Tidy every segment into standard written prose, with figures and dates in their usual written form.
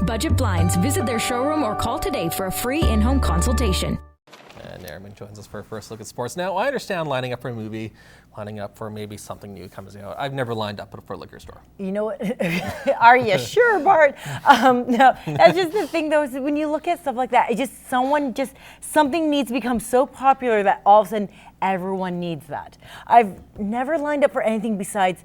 Budget Blinds. Visit their showroom or call today for a free in-home consultation. And Ehrman joins us for a first look at sports. Now, I understand lining up for a movie, lining up for maybe something new comes out. I've never lined up for a liquor store. You know what? Are you sure, Bart? No, that's just the thing, though, is when you look at stuff like that, something needs to become so popular that all of a sudden everyone needs that. I've never lined up for anything besides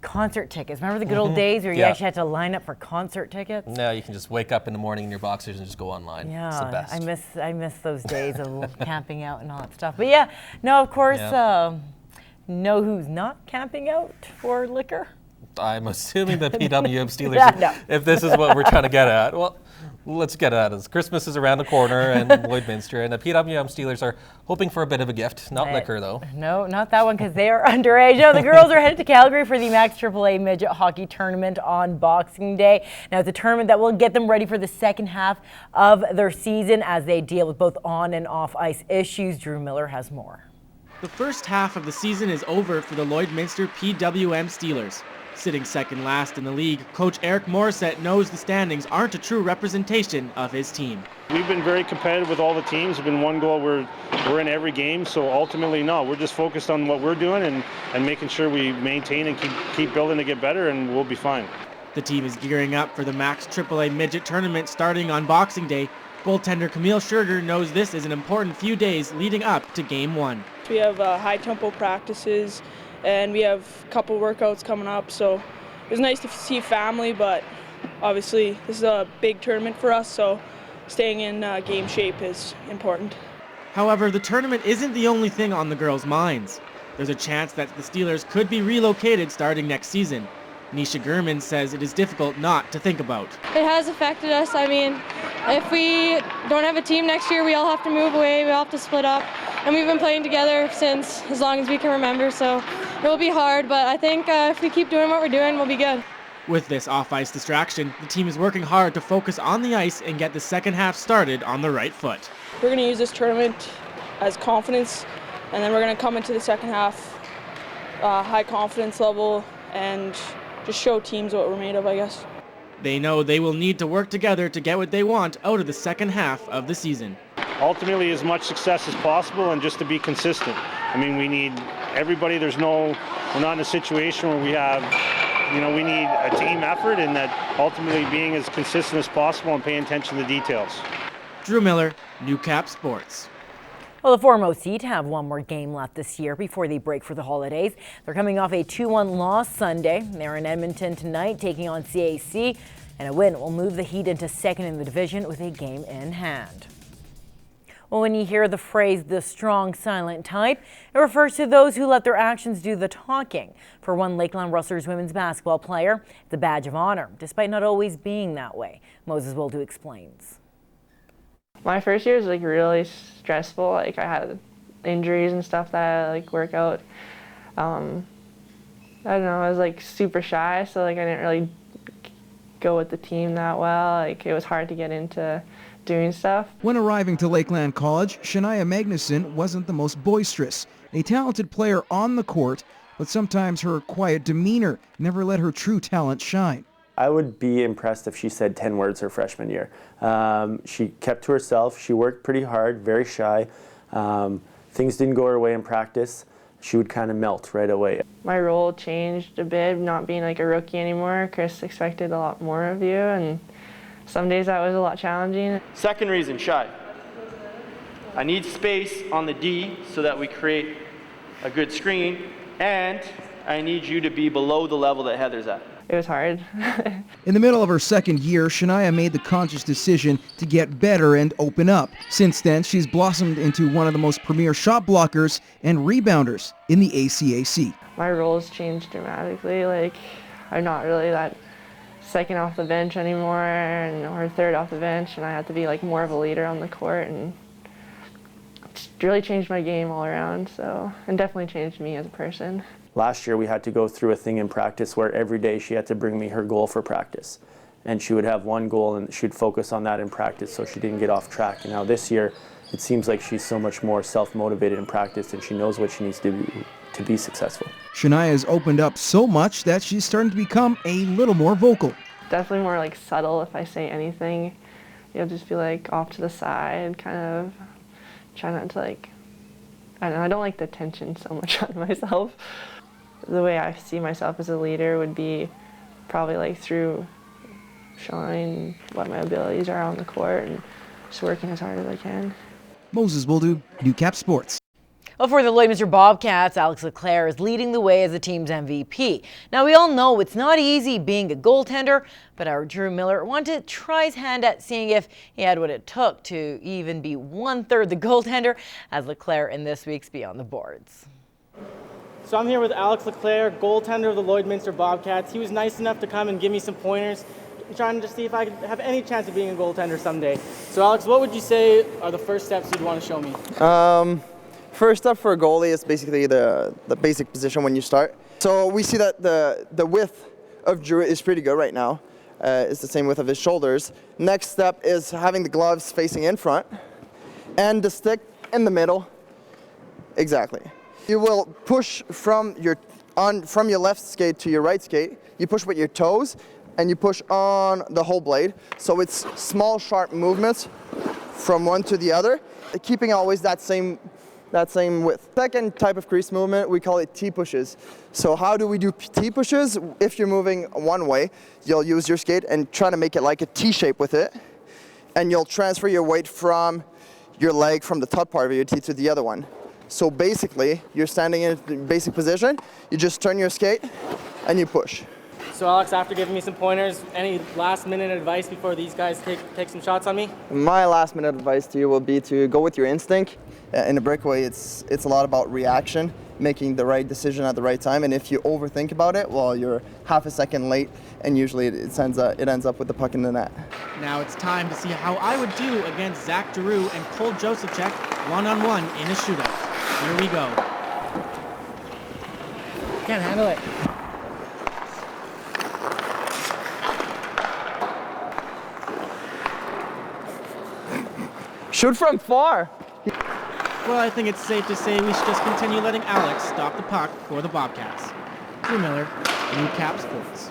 concert tickets. Remember the good old days where you actually had to line up for concert tickets? Now you can just wake up in the morning in your boxers and just go online. Yeah, it's the best. I miss those days of camping out and all that stuff. But yeah, no, of course, know who's not camping out for liquor? I'm assuming the PWM Steelers, No. if this is what we're trying to get at. Well, let's get at it. Christmas is around the corner and Lloydminster, and the PWM Steelers are hoping for a bit of a gift. Not liquor, though. No, not that one, because they are underage. No, the girls are headed to Calgary for the Max AAA Midget Hockey Tournament on Boxing Day. Now, it's a tournament that will get them ready for the second half of their season as they deal with both on and off ice issues. Drew Miller has more. The first half of the season is over for the Lloydminster PWM Steelers. Sitting second last in the league, Coach Eric Morissette knows the standings aren't a true representation of his team. We've been very competitive with all the teams. We've been one goal. We're in every game. So ultimately, no, we're just focused on what we're doing and making sure we maintain and keep building to get better, and we'll be fine. The team is gearing up for the Max AAA Midget Tournament starting on Boxing Day. Goaltender Camille Scherger knows this is an important few days leading up to Game 1. We have high-tempo practices, and we have a couple workouts coming up, so it was nice to see family, but obviously this is a big tournament for us, so staying in game shape is important. However, the tournament isn't the only thing on the girls' minds. There's a chance that the Steelers could be relocated starting next season. Nisha Gurman says it is difficult not to think about. It has affected us. I mean, if we don't have a team next year, we all have to move away, we all have to split up. And we've been playing together since as long as we can remember, so it will be hard, but I think if we keep doing what we're doing, we'll be good. With this off-ice distraction, the team is working hard to focus on the ice and get the second half started on the right foot. We're going to use this tournament as confidence, and then we're going to come into the second half high confidence level and just show teams what we're made of, I guess. They know they will need to work together to get what they want out of the second half of the season. Ultimately, as much success as possible and just to be consistent. I mean, we need everybody. We're not in a situation where we have, we need a team effort, and that ultimately being as consistent as possible and paying attention to the details. Drew Miller, Newcap Sports. Well, the foremost seed have one more game left this year before they break for the holidays. They're coming off a 2-1 loss Sunday. They're in Edmonton tonight taking on CAC, and a win will move the Heat into second in the division with a game in hand. Well, when you hear the phrase, the strong silent type, it refers to those who let their actions do the talking. For one Lakeland Rustlers women's basketball player, it's a badge of honor, despite not always being that way. Moses Wildu explains. My first year was really stressful. I had injuries and stuff that I work out. I don't know, I was super shy, so I didn't really go with the team that well. It was hard to get into doing stuff. When arriving to Lakeland College, Shania Magnusson wasn't the most boisterous, a talented player on the court, but sometimes her quiet demeanor never let her true talent shine. I would be impressed if she said 10 words her freshman year. She kept to herself. She worked pretty hard, very shy. Things didn't go her way in practice. She would kind of melt right away. My role changed a bit, not being a rookie anymore. Chris expected a lot more of you, and some days that was a lot challenging. Second reason, shy. I need space on the D so that we create a good screen, and I need you to be below the level that Heather's at. It was hard. In the middle of her second year, Shania made the conscious decision to get better and open up. Since then, she's blossomed into one of the most premier shot blockers and rebounders in the ACAC. My roles changed dramatically. I'm not really that second off the bench anymore or third off the bench, and I had to be more of a leader on the court, and it really changed my game all around, and definitely changed me as a person. Last year we had to go through a thing in practice where every day she had to bring me her goal for practice. And she would have one goal and she'd focus on that in practice so she didn't get off track. And now this year, it seems like she's so much more self-motivated in practice and she knows what she needs to do to be successful. Shania has opened up so much that she's starting to become a little more vocal. definitely more like subtle if I say anything. You'll just be like off to the side, kind of try not to like, I don't know, I don't like the tension so much on myself. The way I see myself as a leader would be probably like through showing what my abilities are on the court and just working as hard as I can. Moses Boldu, Newcap Sports. Well, for the Lloydminster Bobcats, Alex LeClair is leading the way as the team's MVP. Now, we all know it's not easy being a goaltender, but our Drew Miller wanted to try his hand at seeing if he had what it took to even be 1/3 the goaltender, as LeClair in this week's Beyond the Boards. So I'm here with Alex LeClair, goaltender of the Lloydminster Bobcats. He was nice enough to come and give me some pointers, trying to see if I could have any chance of being a goaltender someday. So Alex, what would you say are the first steps you'd want to show me? First step for a goalie is basically the basic position when you start. So we see that the width of Drew is pretty good right now. It's the same width of his shoulders. Next step is having the gloves facing in front and the stick in the middle. Exactly. You will push from your left skate to your right skate. You push with your toes and you push on the whole blade. So it's small, sharp movements from one to the other, keeping always that same width. Second type of crease movement, we call it T-pushes. So how do we do T-pushes? If you're moving one way, you'll use your skate and try to make it like a T-shape with it, and you'll transfer your weight from your leg from the top part of your T to the other one. So basically, you're standing in a basic position, you just turn your skate and you push. So Alex, after giving me some pointers, any last minute advice before these guys take some shots on me? My last minute advice to you will be to go with your instinct. In a breakaway, it's a lot about reaction, making the right decision at the right time, and if you overthink about it, well, you're half a second late, and usually it ends up with the puck in the net. Now it's time to see how I would do against Zach Giroux and Cole Josephchek one-on-one in a shootout. Here we go. Can't handle it. Shoot from far. Well, I think it's safe to say we should just continue letting Alex stop the puck for the Bobcats. Drew Miller, Newcap Sports.